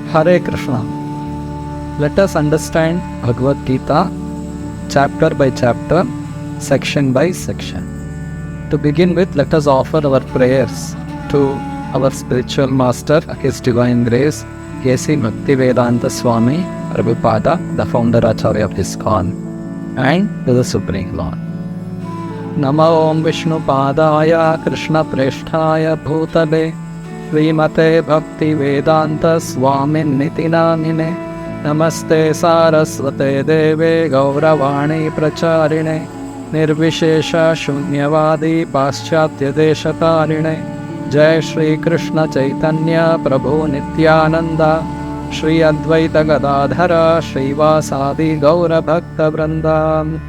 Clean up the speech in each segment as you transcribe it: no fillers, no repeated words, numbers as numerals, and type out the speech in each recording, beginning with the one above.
Hare Krishna. Let us understand Bhagavad Gita chapter by chapter, section by section. To begin with, let us offer our prayers to our spiritual master, His Divine Grace, A.C. Bhaktivedanta Swami Prabhupada, the founder Acharya of ISKCON, and to the Supreme Lord. Namo Om Vishnu Padaya Krishna Presthaya Bhutale Srimate Bhakti Vedanta Swami Nitinamine Namaste Saraswate Deve Gauravani Pracharine Nirvishesha Shunyavadi Paschatya Deshatarine Jai Shri Krishna Chaitanya Prabhu Nityananda Shri Advaita Gadadhara Shri Vasadi Gaura Bhakta Vrindam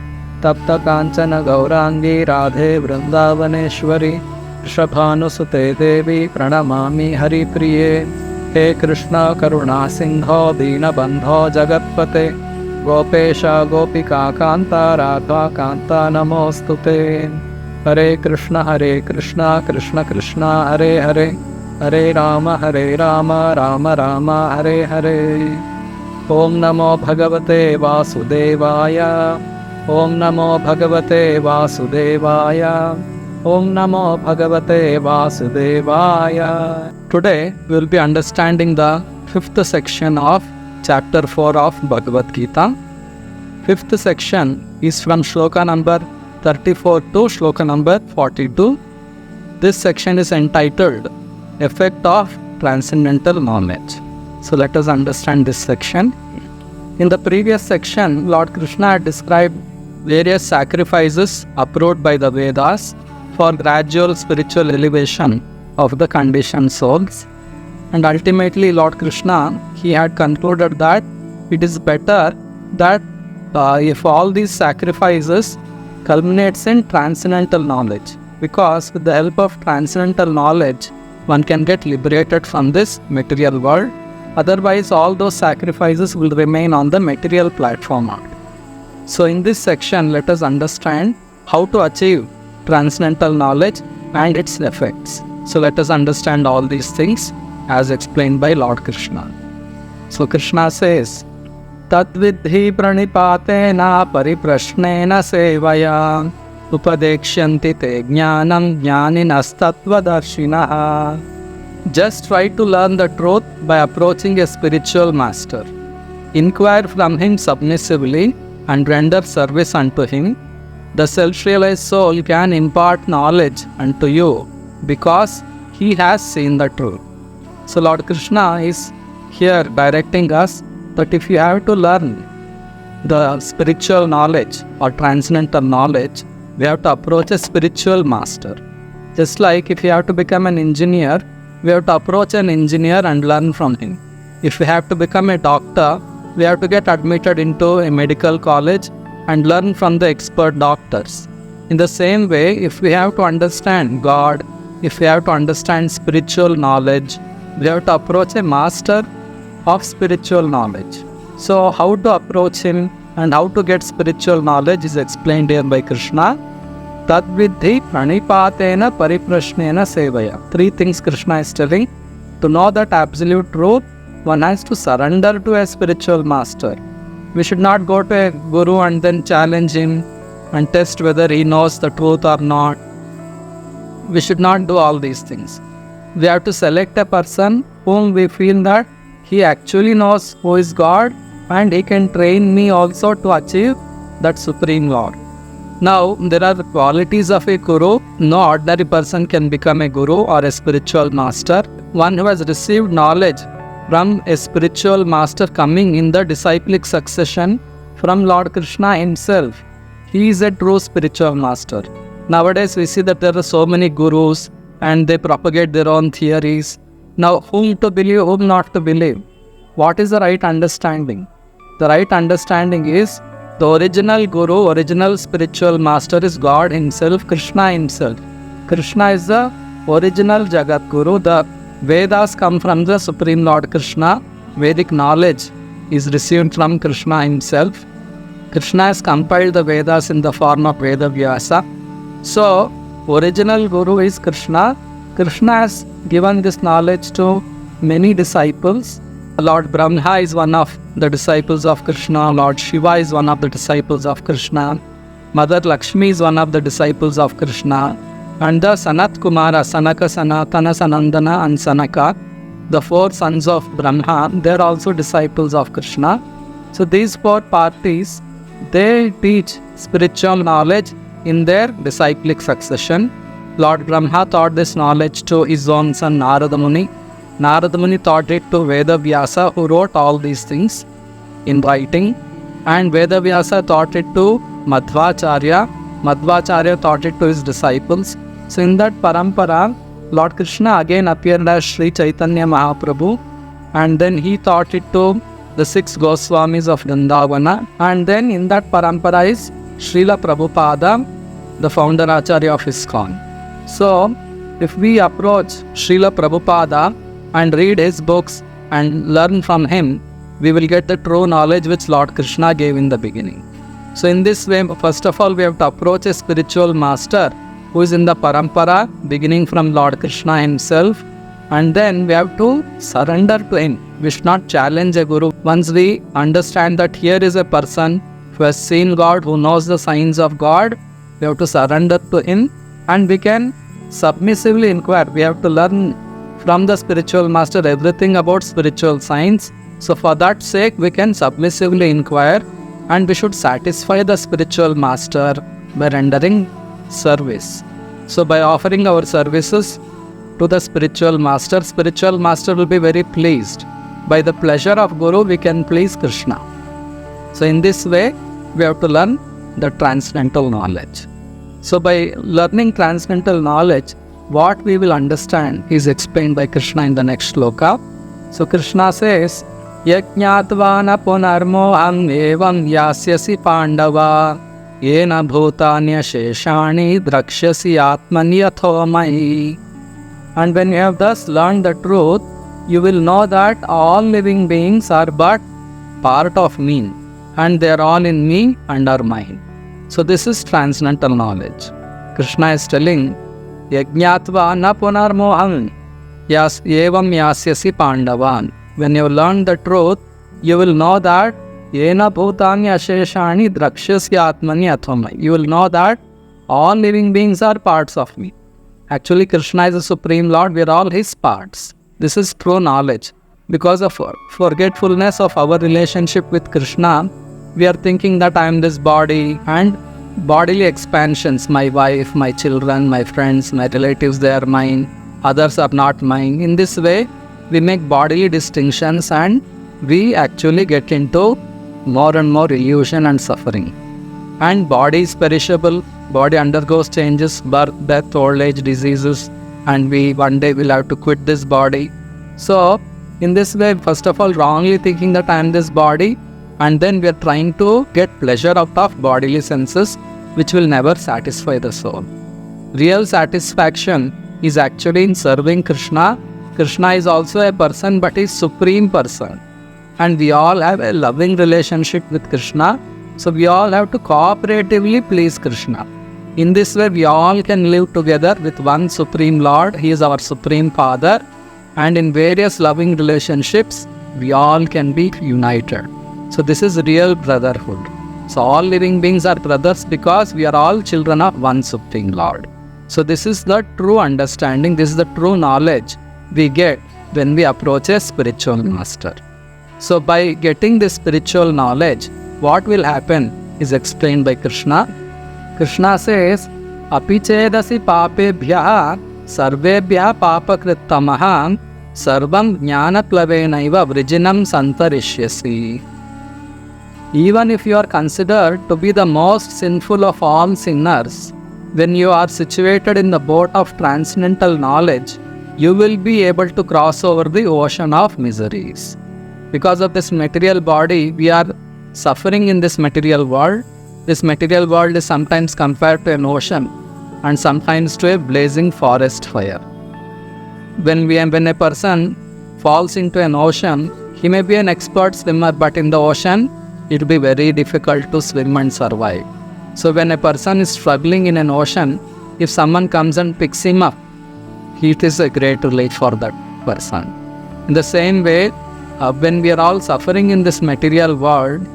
Tapta Kanchana Gaurangi Radhe Vrindavaneshwari Shabhanusute Devi Pranamami Hari Priye He Krishna Karuna Sindho Dina Bandho Jagatpate Gopesha Gopika Kanta Radha Kanta Namostute Hare Krishna Krishna Krishna Hare Hare Hare Rama Rama Rama Hare Hare Om Namo Bhagavate Vasudevaya Om Namo Bhagavate Vasudevaya Om Namo Bhagavate Vasudevaya. Today we will be understanding the 5th section of chapter 4 of Bhagavad Gita. 5th section is from Shloka number 34 to Shloka number 42. This section is entitled Effect of Transcendental Knowledge. So let us understand this section. In the previous section, Lord Krishna had described various sacrifices approved by the Vedas for gradual spiritual elevation of the conditioned souls. And ultimately Lord Krishna, he had concluded that it is better that if all these sacrifices culminates in transcendental knowledge, because with the help of transcendental knowledge one can get liberated from this material world. Otherwise all those sacrifices will remain on the material platform. So in this section let us understand how to achieve transcendental knowledge and its effects. So let us understand all these things as explained by Lord Krishna. So Krishna says, Tadvidhi pranipatena pariprashnena sevaya upadekshanti te jnanam jnaninastatvadarshinaha. Just try to learn the truth by approaching a spiritual master. Inquire from him submissively and render service unto him. The self-realized soul can impart knowledge unto you because he has seen the truth. So Lord Krishna is here directing us that if you have to learn the spiritual knowledge or transcendental knowledge, we have to approach a spiritual master. Just like if you have to become an engineer, we have to approach an engineer and learn from him. If we have to become a doctor, we have to get admitted into a medical college and learn from the expert doctors. In the same way, if we have to understand God, if we have to understand spiritual knowledge, we have to approach a master of spiritual knowledge. So how to approach him and how to get spiritual knowledge is explained here by Krishna. Tadvidhi pranipatena pariprashnena sevaya. 3 things Krishna is telling. To know that absolute truth, one has to surrender to a spiritual master. We should not go to a guru and then challenge him and test whether he knows the truth or not. We should not do all these things. We have to select a person whom we feel that he actually knows who is God and he can train me also to achieve that Supreme Lord. Now, there are the qualities of a guru. No ordinary person can become a guru or a spiritual master. One who has received knowledge from a spiritual master coming in the disciplic succession from Lord Krishna himself. He is a true spiritual master. Nowadays we see that there are so many gurus and they propagate their own theories. Now whom to believe, whom not to believe? What is the right understanding? The right understanding is the original guru, original spiritual master is God himself, Krishna himself. Krishna is the original Jagat Guru. The Vedas come from the Supreme Lord Krishna. Vedic knowledge is received from Krishna himself. Krishna has compiled the Vedas in the form of Veda Vyasa. So, original Guru is Krishna. Krishna has given this knowledge to many disciples. Lord Brahma is one of the disciples of Krishna. Lord Shiva is one of the disciples of Krishna. Mother Lakshmi is one of the disciples of Krishna. And the Sanat Kumara, Sanaka, Sanatana, Sanandana and Sanaka, the 4 sons of Brahma, they are also disciples of Krishna. So these 4 parties, they teach spiritual knowledge in their disciplic succession. Lord Brahma taught this knowledge to his own son Narada Muni. Narada Muni taught it to Veda Vyasa, who wrote all these things in writing. And Veda Vyasa taught it to Madhvacharya. Madhvacharya taught it to his disciples. So in that parampara, Lord Krishna again appeared as Sri Chaitanya Mahaprabhu, and then he taught it to the 6 Goswamis of Vrindavana. And then in that parampara is Srila Prabhupada, the founder Acharya of ISKCON. So if we approach Srila Prabhupada and read his books and learn from him, we will get the true knowledge which Lord Krishna gave in the beginning. So in this way, first of all, we have to approach a spiritual master who is in the parampara, beginning from Lord Krishna himself, and then we have to surrender to him. We should not challenge a guru. Once we understand that here is a person who has seen God, who knows the signs of God, we have to surrender to him, and we can submissively inquire. We have to learn from the spiritual master everything about spiritual science. So for that sake, we can submissively inquire, and we should satisfy the spiritual master by rendering service. So by offering our services to the spiritual master will be very pleased. By the pleasure of Guru, we can please Krishna. So in this way, we have to learn the transcendental knowledge. So by learning transcendental knowledge, what we will understand is explained by Krishna in the next shloka. So Krishna says, Yajñātvāna punarmoham evam yasyasi pandava yena bhutanya sheshani drakshasi atmani athomai. And when you have thus learned the truth, you will know that all living beings are but part of me, and they are all in me and are mine. So this is transcendental knowledge. Krishna is telling, Yajñātva na punarmoham evam yasyasi pandavan. When you learn the truth, you will know that Yena bhutanya sheshani drakshasya atmani athomai. You will know that all living beings are parts of me. Actually, Krishna is the Supreme Lord. We are all his parts. This is true knowledge. Because of forgetfulness of our relationship with Krishna, we are thinking that I am this body, and bodily expansions, my wife, my children, my friends, my relatives, they are mine. Others are not mine. In this way, we make bodily distinctions, and we actually get into more and more illusion and suffering. And body is perishable. Body undergoes changes, birth, death, old age, diseases, and we one day will have to quit this body. So in this way, first of all, wrongly thinking that I am this body, and then we are trying to get pleasure out of bodily senses, which will never satisfy the soul. Real satisfaction is actually in serving Krishna. Krishna is also a person, but he is supreme person. And we all have a loving relationship with Krishna. So we all have to cooperatively please Krishna. In this way, we all can live together with one Supreme Lord. He is our Supreme Father. And in various loving relationships, we all can be united. So this is real brotherhood. So all living beings are brothers because we are all children of one Supreme Lord. So this is the true understanding. This is the true knowledge we get when we approach a spiritual master. So by getting this spiritual knowledge, what will happen is explained by Krishna. Krishna says, Api chedasi papebhyaha sarvebhyaha papakrittamaha sarvam jnanaplavenaiva vrijinam santarishyasi. Even if you are considered to be the most sinful of all sinners, when you are situated in the boat of transcendental knowledge, you will be able to cross over the ocean of miseries. Because of this material body, we are suffering in this material world. This material world is sometimes compared to an ocean and sometimes to a blazing forest fire. when a person falls into an ocean, he may be an expert swimmer, but in the ocean, it will be very difficult to swim and survive. So when a person is struggling in an ocean, if someone comes and picks him up, it is a great relief for that person. In the same way, when we are all suffering in this material world,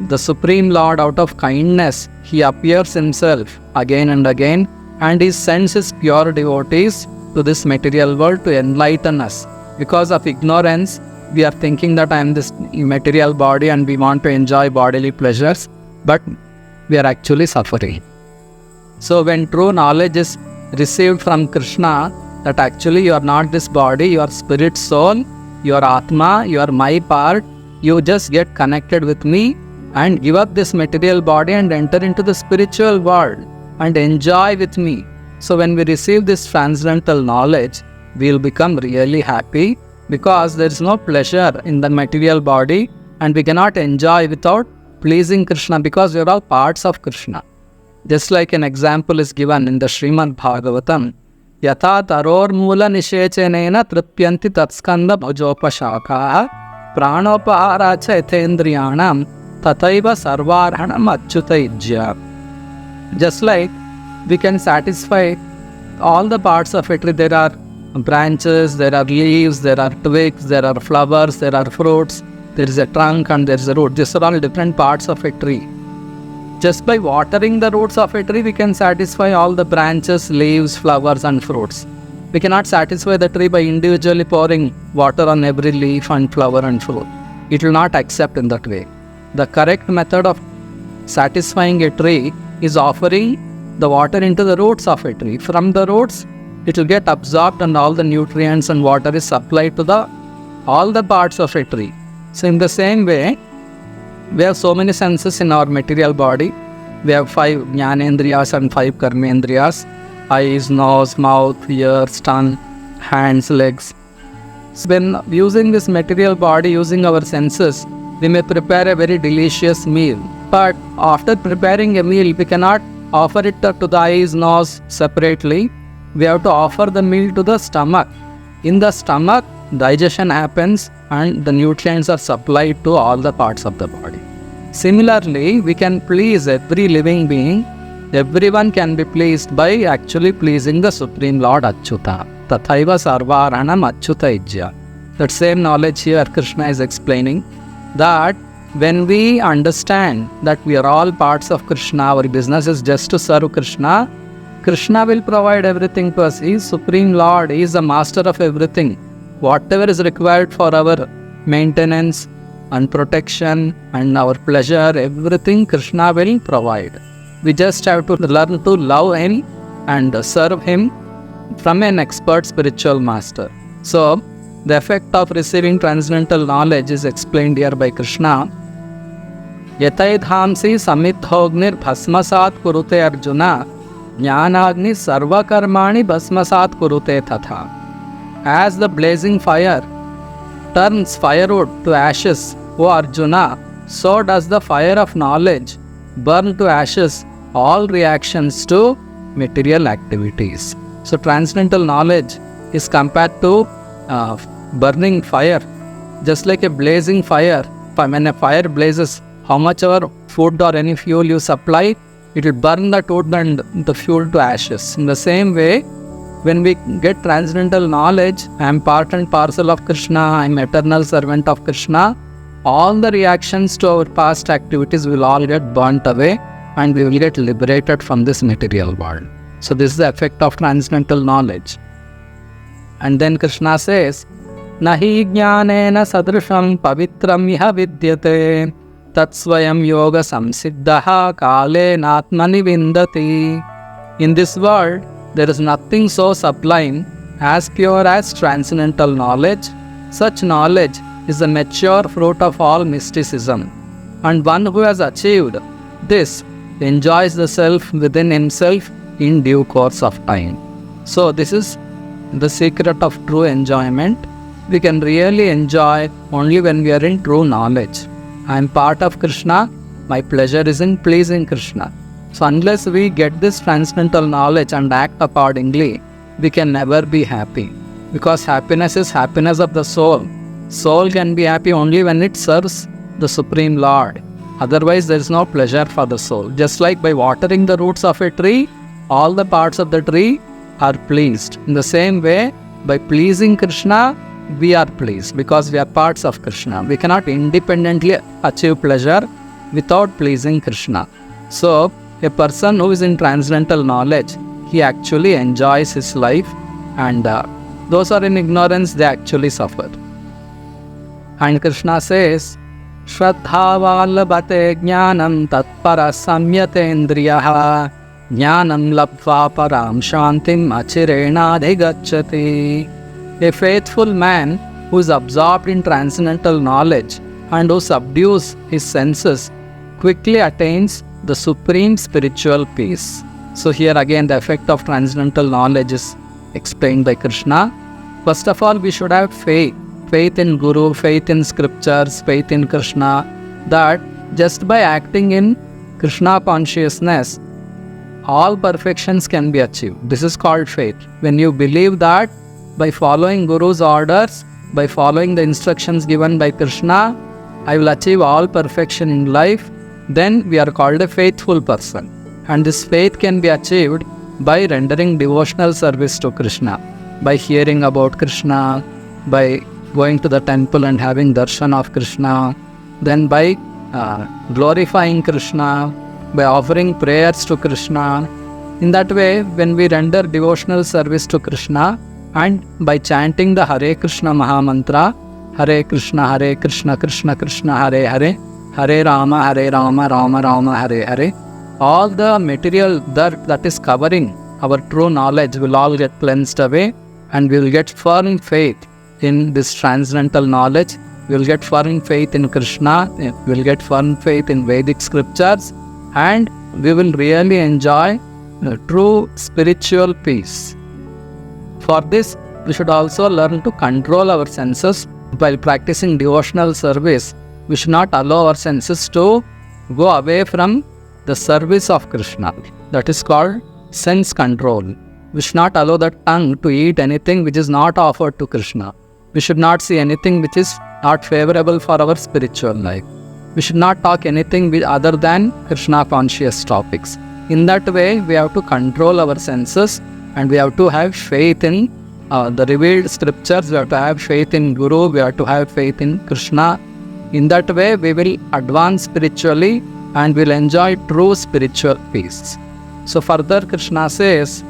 the Supreme Lord, out of kindness, He appears Himself again and again, and He sends His pure devotees to this material world to enlighten us. Because of ignorance, we are thinking that I am this material body and we want to enjoy bodily pleasures, but we are actually suffering. So when true knowledge is received from Krishna, that actually you are not this body, you are spirit, soul, you are Atma, you are my part, you just get connected with me and give up this material body and enter into the spiritual world and enjoy with me. So when we receive this transcendental knowledge, we will become really happy, because there is no pleasure in the material body and we cannot enjoy without pleasing Krishna, because we are all parts of Krishna. Just like an example is given in the Srimad Bhagavatam, Yatha taror mula nishechenena tripyanti tatskanda bhajopashaka pranopahara cha yathendriyanam tataiva sarvarhanam achyutaijya. Just like we can satisfy all the parts of a tree. There are branches, there are leaves, there are twigs, there are flowers, there are fruits, there is a trunk and there is a root. These are all different parts of a tree. Just by watering the roots of a tree, we can satisfy all the branches, leaves, flowers and fruits. We cannot satisfy the tree by individually pouring water on every leaf and flower and fruit. It will not accept in that way. The correct method of satisfying a tree is offering the water into the roots of a tree. From the roots, it will get absorbed and all the nutrients and water is supplied to all the parts of a tree. So in the same way, we have so many senses in our material body. We have 5 jnanendriyas and 5 karmendriyas: eyes, nose, mouth, ears, tongue, hands, legs. So when using this material body, using our senses, we may prepare a very delicious meal. But after preparing a meal, we cannot offer it to the eyes, nose separately. We have to offer the meal to the stomach. In the stomach, digestion happens and the nutrients are supplied to all the parts of the body. Similarly, we can please every living being. Everyone can be pleased by actually pleasing the Supreme Lord Achyuta. Tathaiva sarvaranam achyutaijya. That same knowledge here Krishna is explaining, that when we understand that we are all parts of Krishna, our business is just to serve Krishna, Krishna will provide everything to us. He is Supreme Lord. He is the master of everything. Whatever is required for our maintenance and protection and our pleasure, everything Krishna will provide. We just have to learn to love Him and serve Him from an expert spiritual master. So, the effect of receiving transcendental knowledge is explained here by Krishna. Yataidhamsi samidhognir bhasmasat kurute Arjuna Jnanagni sarvakarmani bhasmasat kurute tatha. As the blazing fire turns firewood to ashes, O Arjuna, so does the fire of knowledge burn to ashes all reactions to material activities. So transcendental knowledge is compared to burning fire. Just like a blazing fire, when a fire blazes, how much ever food or any fuel you supply, it will burn that wood and the fuel to ashes. In the same way, when we get transcendental knowledge, I am part and parcel of Krishna, I am eternal servant of Krishna, all the reactions to our past activities will all get burnt away and we will get liberated from this material world. So this is the effect of transcendental knowledge. And then Krishna says, Nahi jnanena sadrisham pavitram iha vidyate tatsvayam yoga samsiddhaha kale natmani vindati. In this world, there is nothing so sublime, as pure as transcendental knowledge. Such knowledge is the mature fruit of all mysticism. And one who has achieved this enjoys the self within himself in due course of time. So this is the secret of true enjoyment. We can really enjoy only when we are in true knowledge. I am part of Krishna, my pleasure is in pleasing Krishna. So unless we get this transcendental knowledge and act accordingly, we can never be happy. Because happiness is happiness of the soul. Soul can be happy only when it serves the Supreme Lord. Otherwise, there is no pleasure for the soul. Just like by watering the roots of a tree, all the parts of the tree are pleased. In the same way, by pleasing Krishna, we are pleased because we are parts of Krishna. We cannot independently achieve pleasure without pleasing Krishna. So, a person who is in transcendental knowledge, he actually enjoys his life, and those who are in ignorance, they actually suffer. And Krishna says, Shraddhavalabhate jnanam tatpara samyatendriyaha jnanam labdva param shantim achirena adhigacchati. A faithful man who is absorbed in transcendental knowledge and who subdues his senses quickly attains the supreme spiritual peace. So here again the effect of transcendental knowledge is explained by Krishna. First of all, we should have faith. Faith in Guru, faith in scriptures, faith in Krishna, that just by acting in Krishna consciousness, all perfections can be achieved. This is called faith. When you believe that by following Guru's orders, by following the instructions given by Krishna, I will achieve all perfection in life, then we are called a faithful person. And this faith can be achieved by rendering devotional service to Krishna, by hearing about Krishna, by going to the temple and having darshan of Krishna, then by glorifying Krishna, by offering prayers to Krishna. In that way, when we render devotional service to Krishna and by chanting the Hare Krishna Maha Mantra, Hare Krishna, Krishna Krishna, Hare Hare, Hare Rama, Rama Rama, Hare Hare, all the material that is covering our true knowledge will all get cleansed away, and we will get firm faith in this transcendental knowledge. We will get firm faith in Krishna, we will get firm faith in Vedic scriptures, and we will really enjoy true spiritual peace. For this, we should also learn to control our senses. While practicing devotional service, we should not allow our senses to go away from the service of Krishna. That is called sense control. We should not allow the tongue to eat anything which is not offered to Krishna. We should not see anything which is not favorable for our spiritual life. We should not talk anything other than Krishna conscious topics. In that way, we have to control our senses, and we have to have faith in the revealed scriptures. We have to have faith in Guru. We have to have faith in Krishna. In that way, we will advance spiritually and will enjoy true spiritual peace. So further, Krishna says,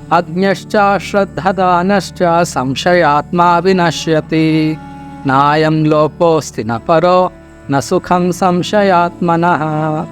Ajñascha shraddhadanascha samshayatma vinashyati nayam loposti na paro na sukham samshayatmanaha.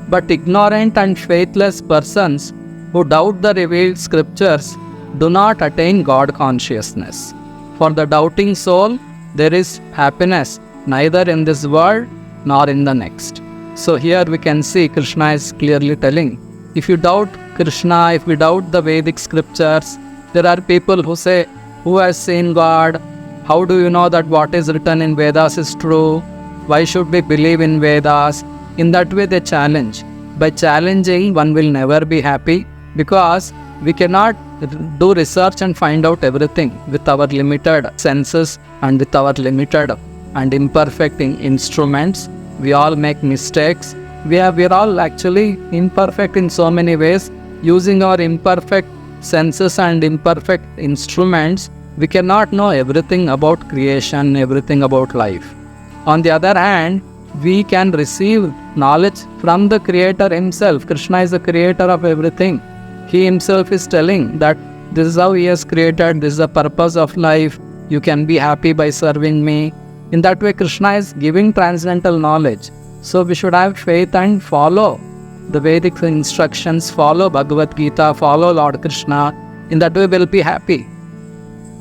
But ignorant and faithless persons who doubt the revealed scriptures do not attain God consciousness. For the doubting soul, there is happiness neither in this world nor in the next. So here we can see Krishna is clearly telling, if you doubt Krishna, if we doubt the Vedic scriptures, there are people who say, who has seen God? How do you know that what is written in Vedas is true? Why should we believe in Vedas? In that way they challenge. By challenging, one will never be happy, because we cannot do research and find out everything with our limited senses and with our limited and imperfect instruments. We all make mistakes. We are all actually imperfect in so many ways. Using our imperfect senses and imperfect instruments, we cannot know everything about creation, everything about life. On the other hand, we can receive knowledge from the Creator Himself. Krishna is the creator of everything. He Himself is telling that this is how He has created, this is the purpose of life. You can be happy by serving me. In that way, Krishna is giving transcendental knowledge. So we should have faith and follow the Vedic instructions, follow Bhagavad Gita, follow Lord Krishna. In that way, we'll be happy.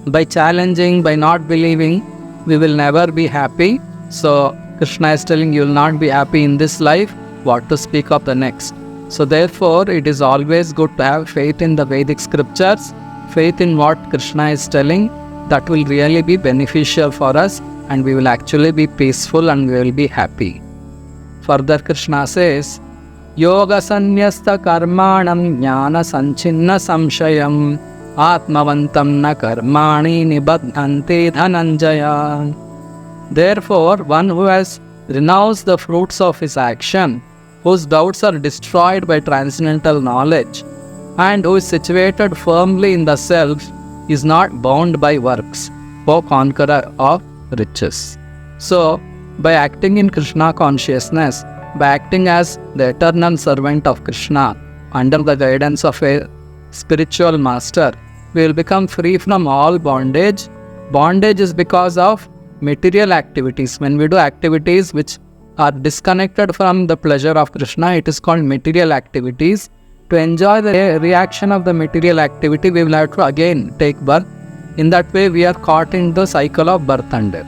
By challenging, by not believing, we will never be happy. So Krishna is telling you will not be happy in this life, what to speak of the next. So therefore, it is always good to have faith in the Vedic scriptures, faith in what Krishna is telling. That will really be beneficial for us, and we will actually be peaceful and we will be happy. Further, Krishna says, Yoga sanyasta karmanam jnana sanchinna samshayam Atmavantam na karmani nibadhanti dhananjaya. Therefore, one who has renounced the fruits of his action, whose doubts are destroyed by transcendental knowledge, and who is situated firmly in the self, is not bound by works, O conqueror of riches. So, by acting in Krishna consciousness, by acting as the eternal servant of Krishna, under the guidance of a spiritual master, we will become free from all bondage. Bondage is because of material activities. When we do activities which are disconnected from the pleasure of Krishna, it is called material activities. To enjoy the reaction of the material activity, we will have to again take birth. In that way, we are caught in the cycle of birth and death.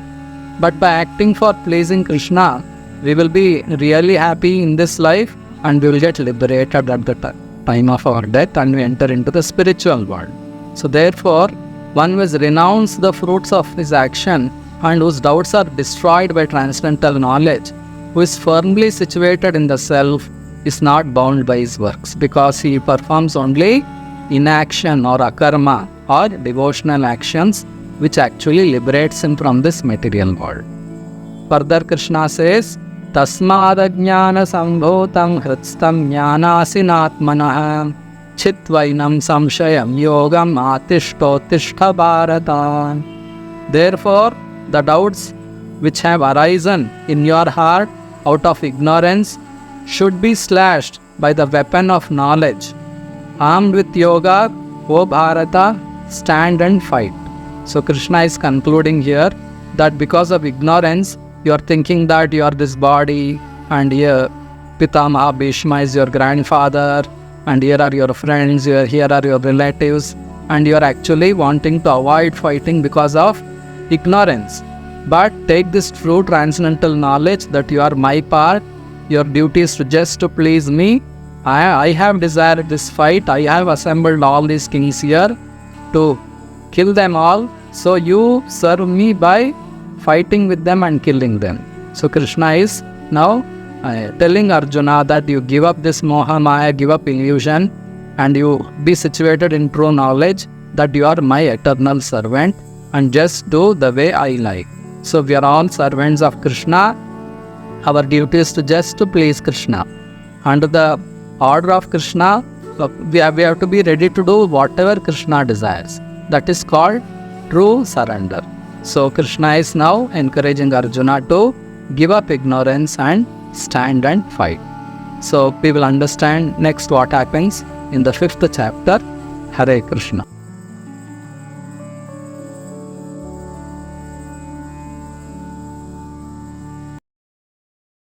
But by acting for pleasing Krishna, we will be really happy in this life and we will get liberated at the time of our death and we enter into the spiritual world. So therefore, one who has renounced the fruits of his action and whose doubts are destroyed by transcendental knowledge, who is firmly situated in the self, is not bound by his works, because he performs only inaction or akarma or devotional actions which actually liberates him from this material world. Further, Krishna says, Tasmad ajnana sambhotam hritstam jnanasinatmanah chitvainam samshayam yogam atishto tishtha bharata. Therefore, the doubts which have arisen in your heart out of ignorance should be slashed by the weapon of knowledge. Armed with yoga, O Bharata, stand and fight. So Krishna is concluding here that because of ignorance, you are thinking that you are this body and here Pitamaha Bhishma is your grandfather and here are your friends, here are your relatives, and you are actually wanting to avoid fighting because of ignorance. But take this true transcendental knowledge that you are my part, your duty is to just to please me. I have desired this fight, I have assembled all these kings here to kill them all, so you serve me by fighting with them and killing them. So Krishna is now telling Arjuna that you give up this moha maya, give up illusion, and you be situated in true knowledge that you are my eternal servant and just do the way I like. So we are all servants of Krishna. Our duty is to just to please Krishna. Under the order of Krishna, we have to be ready to do whatever Krishna desires. That is called true surrender. So Krishna is now encouraging Arjuna to give up ignorance and stand and fight. So we will understand next what happens in the 5th chapter. Hare Krishna.